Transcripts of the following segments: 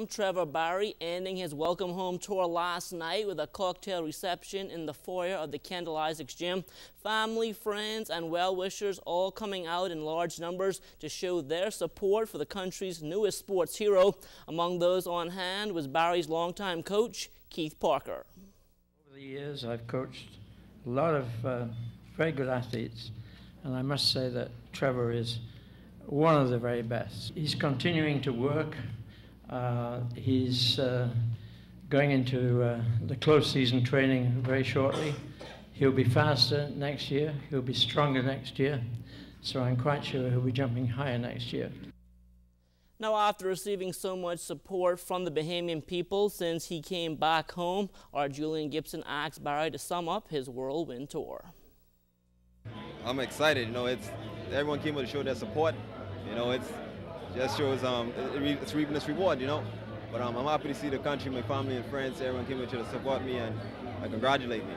Trevor Barry ending his welcome home tour last night with a cocktail reception in the foyer of the Kendall Isaacs Gym. Family, friends, and well-wishers all coming out in large numbers to show their support for the country's newest sports hero. Among those on hand was Barry's longtime coach, Keith Parker. Over the years, I've coached a lot of very good athletes, and I must say that Trevor is one of the very best. He's continuing to work. He's going into the close season training very shortly. He'll be faster next year. He'll be stronger next year. So I'm quite sure he'll be jumping higher next year. Now, after receiving so much support from the Bahamian people since he came back home, our Julian Gibson asked Barry to sum up his whirlwind tour. I'm excited. Everyone came to show their support. It just shows it's reaping its reward, But I'm happy to see the country, my family and friends, everyone came to support me and congratulate me.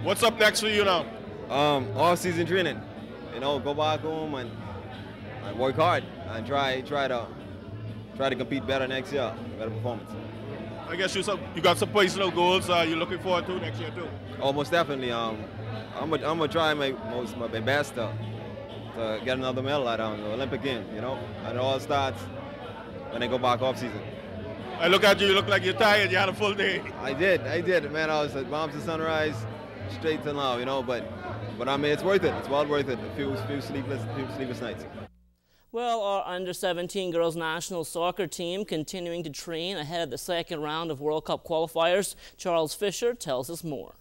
What's up next for you now? All-season training. Go back home and work hard and try to compete better next year, better performance. I guess you got some personal goals you're looking forward to next year too. Oh, most definitely. I'm gonna try my best to get another medal at the Olympic Games, and it all starts when I go back off season. I look at you, you look like you're tired, you had a full day. I did, man. I was at bombs to sunrise, straight to now, but I mean, it's worth it. It's well worth it. A few sleepless nights. Well, our under-17 girls national soccer team continuing to train ahead of the second round of World Cup qualifiers. Charles Fisher tells us more.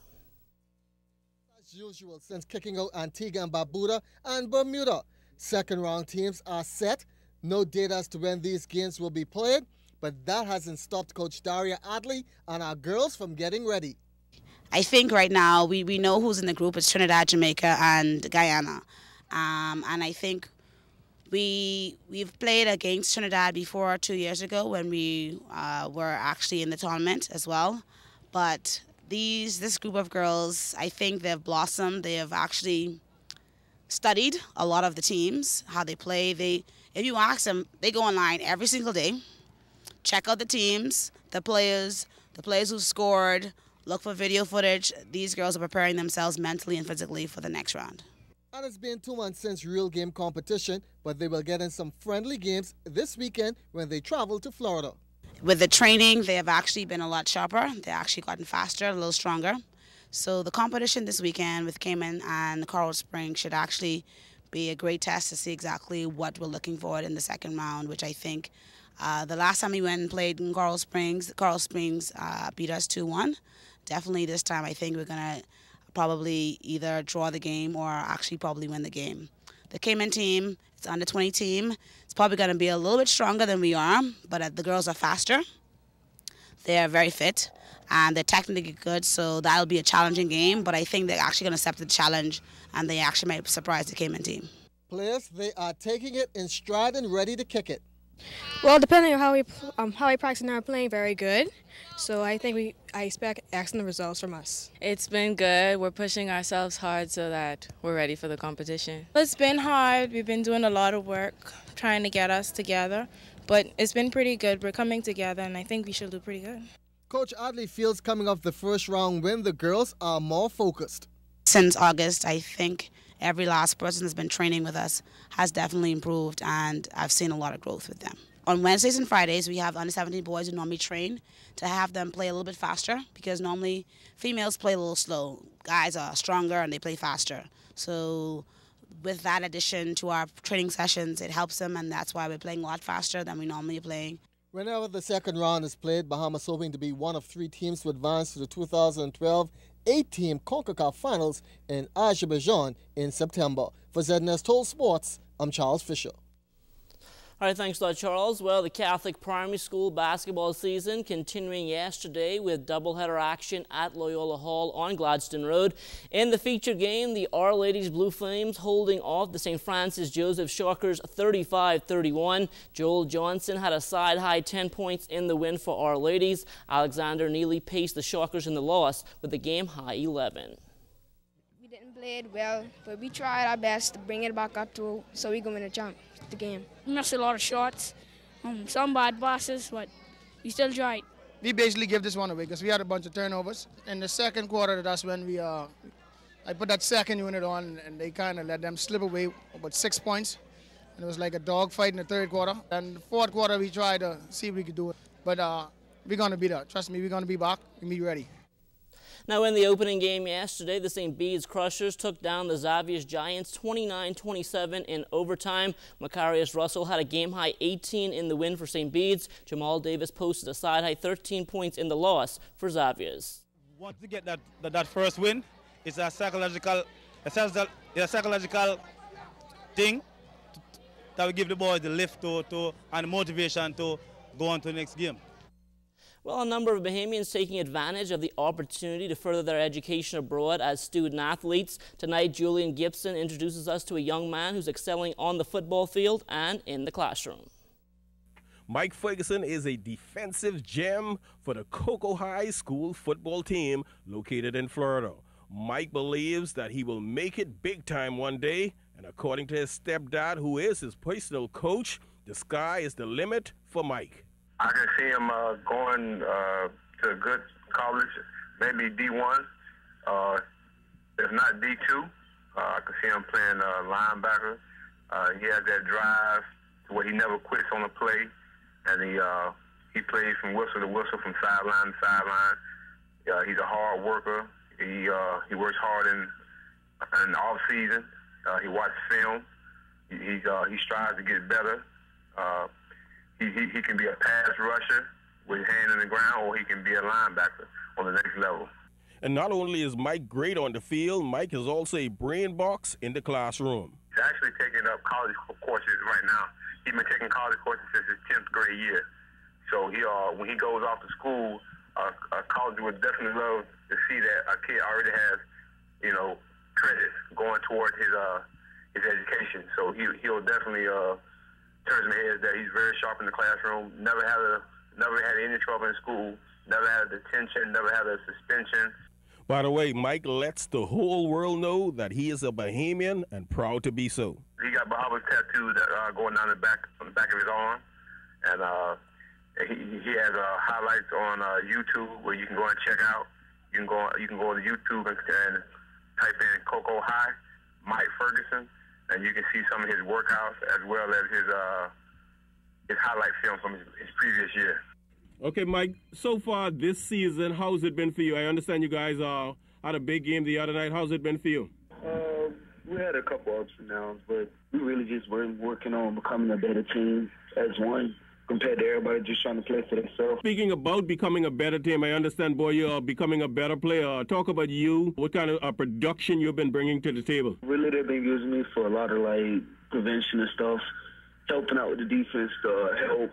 As usual, since kicking out Antigua and Barbuda and Bermuda, second round teams are set. No date as to when these games will be played, but that hasn't stopped Coach Daria Adderley and our girls from getting ready. I think right now we know who's in the group. It's Trinidad, Jamaica, and Guyana. And I think we've played against Trinidad before 2 years ago when we were actually in the tournament as well. But this group of girls, I think they've blossomed. They have actually studied a lot of the teams, how they play. If you ask them, they go online every single day, check out the teams, the players who scored, look for video footage. These girls are preparing themselves mentally and physically for the next round. And it's been 2 months since real game competition, but they will get in some friendly games this weekend when they travel to Florida. With the training, they have actually been a lot sharper. They've actually gotten faster, a little stronger. So the competition this weekend with Cayman and Coral Springs should actually be a great test to see exactly what we're looking for in the second round, which I think the last time we went and played in Coral Springs beat us 2-1. Definitely this time I think we're going to probably either draw the game or actually probably win the game. The Cayman team, it's under 20 team. It's probably going to be a little bit stronger than we are, but the girls are faster. They are very fit, and they're technically good, so that'll be a challenging game, but I think they're actually going to accept the challenge, and they actually might surprise the Cayman team. Players, they are taking it in stride and ready to kick it. Well, depending on how we practice and are playing, very good. So I expect excellent results from us. It's been good. We're pushing ourselves hard so that we're ready for the competition. It's been hard. We've been doing a lot of work trying to get us together, but it's been pretty good. We're coming together, and I think we should do pretty good. Coach Adderley feels coming off the first round win, the girls are more focused. Since August, I think every last person that's been training with us has definitely improved, and I've seen a lot of growth with them. On Wednesdays and Fridays, we have under-17 boys who normally train to have them play a little bit faster, because normally females play a little slow. Guys are stronger and they play faster. So with that addition to our training sessions, it helps them, and that's why we're playing a lot faster than we normally are playing. Whenever the second round is played, Bahamas hoping to be one of 3 teams to advance to the 2012 8-team CONCACAF Finals in Azerbaijan in September. For ZNS Total Sports, I'm Charles Fisher. All right, thanks a lot, Charles. Well, the Catholic primary school basketball season continuing yesterday with doubleheader action at Loyola Hall on Gladstone Road. In the featured game, the Our Ladies Blue Flames holding off the St. Francis Joseph Shockers 35-31. Joel Johnson had a side-high 10 points in the win for Our Ladies. Alexander Neely paced the Shockers in the loss with a game-high 11. We didn't play it well, but we tried our best to bring it back up so we can win the game. We missed a lot of shots, some bad passes, but we still tried. We basically gave this one away because we had a bunch of turnovers. In the second quarter, that's when I put that second unit on, and they kind of let them slip away about 6 points. And it was like a dog fight in the third quarter. And the fourth quarter, we tried to see if we could do it. But we're going to be there. Trust me, we're going to be back and be ready. Now, in the opening game yesterday, the St. Bede's Crushers took down the Xavier's Giants 29-27 in overtime. Macarius Russell had a game-high 18 in the win for St. Bede's. Jamal Davis posted a side-high 13 points in the loss for Xavier's. Want to get that first win. It's a psychological thing that will give the boys the lift and motivation to go on to the next game. Well, a number of Bahamians taking advantage of the opportunity to further their education abroad as student athletes. Tonight, Julian Gibson introduces us to a young man who's excelling on the football field and in the classroom. Mike Ferguson is a defensive gem for the Cocoa High School football team located in Florida. Mike believes that he will make it big time one day, and according to his stepdad, who is his personal coach, the sky is the limit for Mike. I can see him going to a good college, maybe D1, if not D2. I can see him playing linebacker. He has that drive to where he never quits on the play, and he plays from whistle to whistle, from sideline to sideline. He's a hard worker. He works hard in the off season. He watches film. He strives to get better. He can be a pass rusher with his hand in the ground, or he can be a linebacker on the next level. And not only is Mike great on the field, Mike is also a brain box in the classroom. He's actually taking up college courses right now. He's been taking college courses since his 10th grade year. So when he goes off to school, college would definitely love to see that a kid already has, credits going toward his education. So he'll definitely turns my head that he's very sharp in the classroom. Never had any trouble in school. Never had a detention. Never had a suspension. By the way, Mike lets the whole world know that he is a Bahamian and proud to be so. He got Bahamas tattoos that going down the back of his arm, and he has highlights on YouTube where you can go and check out. You can go on YouTube and type in Cocoa High, Mike Ferguson, and you can see some of his workouts as well as his highlight film from his previous year. Okay, Mike, so far this season, how's it been for you? I understand you guys had a big game the other night. How's it been for you? We had a couple ups and downs, but we really just were working on becoming a better team as one compared to everybody just trying to play for themselves. Speaking about becoming a better team, I understand, boy, you're becoming a better player. Talk about you. What kind of production you've been bringing to the table? Really, they've been using me for a lot of, prevention and stuff, helping out with the defense to help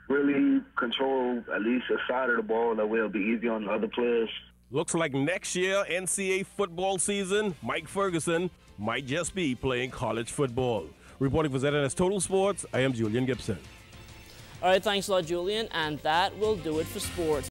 really control at least a side of the ball that will be easy on the other players. Looks like next year, NCAA football season, Mike Ferguson might just be playing college football. Reporting for ZNS Total Sports, I am Julian Gibson. All right, thanks a lot, Julian, and that will do it for sports.